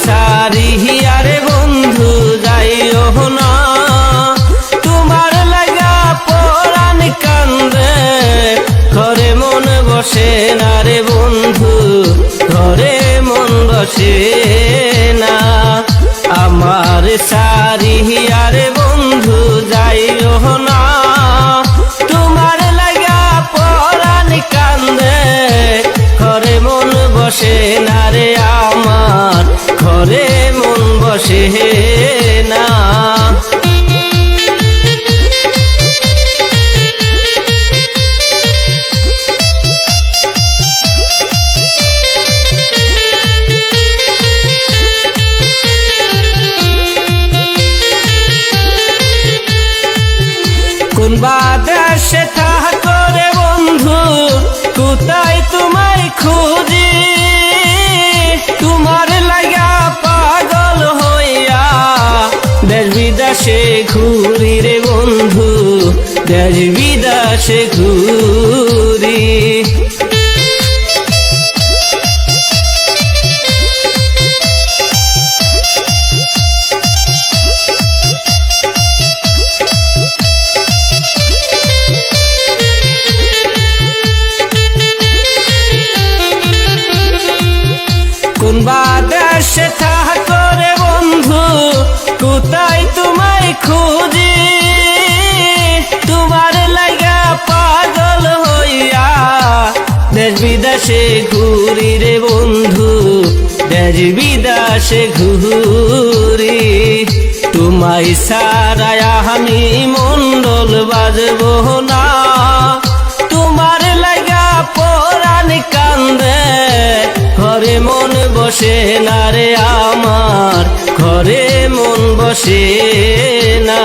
সারিয়া রে বন্ধু যাইও না, তোমার লাগা পরাণ কান্দে, ঘরে মন বসে না রে বন্ধু, ঘরে মন বসে না। আমার সারিয়া রে বন্ধু যাইও না, তোমার লাগা পরাণ কান্দে, ঘরে মন বসে না রে আমার, ঘরে মন বসে না। কোন বাদেশে থাকো রে বন্ধু, কোথায় তোমায় খুঁজি, তোমার লাগা পাগল হইয়া দেশ বিদেশে ঘুরি রে বন্ধু, দেশ বিদেশে ঘুরি। কোন বাদেশে থাকো রে বন্ধু, কোথায় তোমায় খুঁজি, তোমার লাগা পাগল হইয়া দেশ বিদেশে ঘুরি রে বন্ধু, দেশ বিদেশে ঘুরি। তোমায় সারায়া আমি মন্ডল বাজবো না, তোমার লাগা পরাণ কান্দে, ঘরে মন বসে না রে আমার, ঘরে মন বসে না।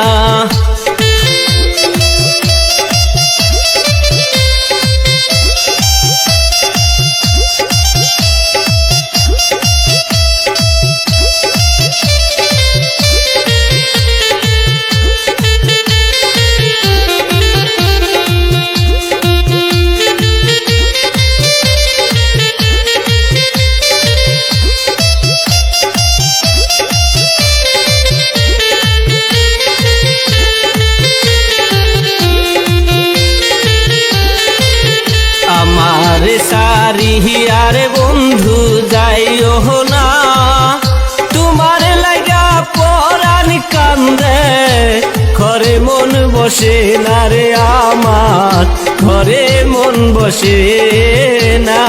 আমার সারিয়া রে বন্ধু যাইও না, তোমার লাগা পরাণ কান্দে, ঘরে মন বসে না রে আমার, ঘরে মন বসে না।